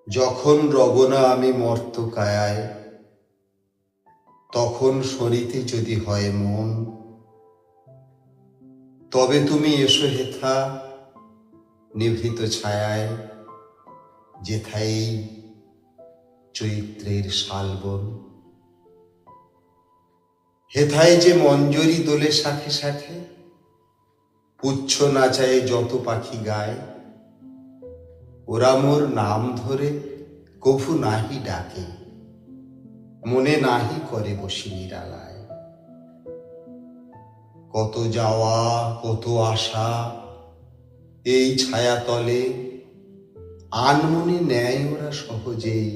যখন রগনা আমি মর্তকায়ায়, তখন সরিতে যদি হয় মন, তবে তুমি এসো হেথা নিভৃত ছায়ায়, যেথায় চৈত্রের শালবন। হেথায় যে মঞ্জরি দোলে শাখে শাখে, পুচ্ছ নাচায়ে যত পাখি গায়, ওরা মোর নাম ধরে কভু নাহি ডাকে, মনে নাহি করে বসি নিরালায়। কত যাওয়া কত আশা এই ছায়াতলে, আনমনে নেয় ওরা সহজেই,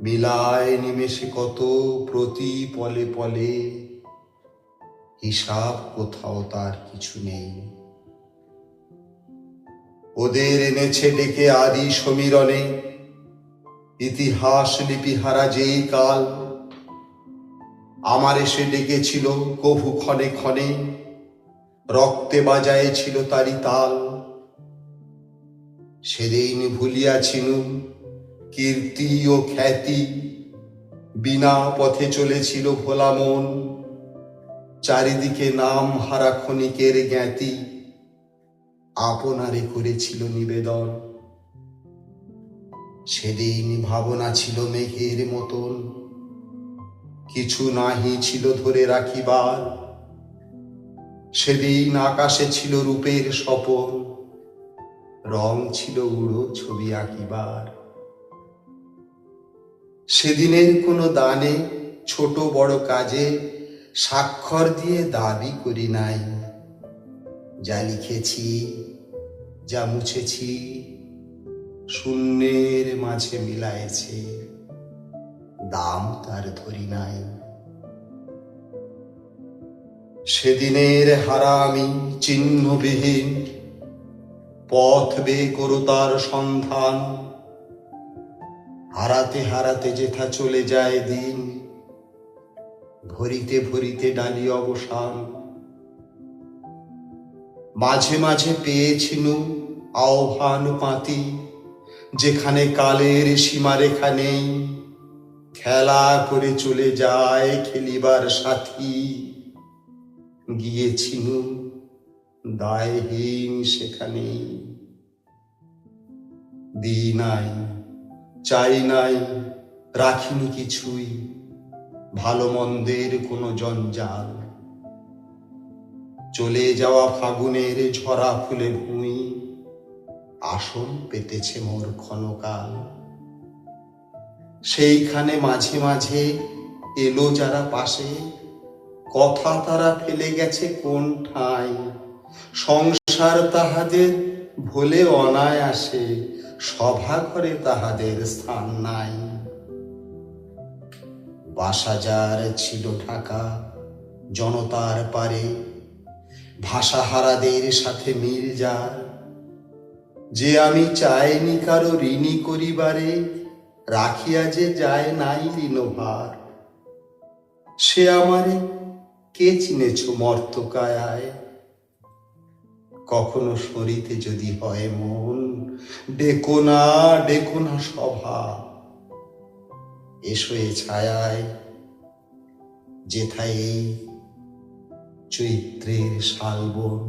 মিলায় নিমেষে কত প্রতি পলে পলে, হিসাব কোথাও তার কিছু নেই। ওদের এনেছে ডেকে আদি সমীরণে, ইতিহাস লিপিহারা যেই কাল, আমার এসে ডেকেছিল কভু ক্ষণে ক্ষণে, রক্তে বাজায়েছিল তারি তাল। সেদিন ভুলিয়াছিনু কীর্তি ও খ্যাতি, বিনা পথে চলেছিল ভোলা মন, চারিদিকে নাম হারা ক্ষণিকের জ্ঞাতি, আপনারে করেছিল নিবেদন। সেদিন ভাবনা ছিল মেঘের মতন, কিছু নাহি ছিল ধরে রাখিবার। সেদিন আকাশে ছিল রূপের স্বপন, রং ছিল উড়ো ছবি আঁকিবার। সেদিনের কোনো দানে ছোট বড় কাজে স্বাক্ষর দিয়ে দাবি করি নাই। যা লিখেছি যা মুছেছি, শূন্যের মাঝে মিলায়েছে, দাম তার ধরি নাই। সেদিনের হারা আমি চিহ্নবিহীন, পথ বে করো তার সন্ধান। হারাতে হারাতে যেথা চলে যায় দিন, ভরিতে ভরিতে ডালি অবসান। মাঝে মাঝে পেয়েছিনু আহ্বান পাতি, যেখানে কালের সীমারেখা নেই, খেলা করে চলে যায় খেলিবার সাথী। গিয়েছিনু দায়হীন সেখানেই। দিই নাই, চাই নাই, রাখিনি কিছুই, ভালো মন্দের কোনো জঞ্জাল। চলে যাওয়া ফাগুনের ঝরা ফুলে ভুঁই, আসন পেতেছে মোর ক্ষণকাল। সেইখানে মাঝে মাঝে এলো যারা পাশে, কথা তারা ফেলে গেছে কোন ঠাঁই। সংসার তাহাদের ভোলে অনায়াসে, সভা ঘরে তাহাদের স্থান নাই। বাসা যার ছিল ঢাকা জনতার পারে, ভাষাহারাদের সাথে মিল যার। যে আমি চাইনি কারো ঋণী করিবারে, রাখিয়া যে যায় নাই ঋণভার। সে আমারে কে চিনেছ মর্তকায়ায়, কখনো সরিতে যদি হয় মন, ডেকো না ডেকো না সভা। এসো এ ছায়ায়, যেথায় এই চৈত্রের শালবন।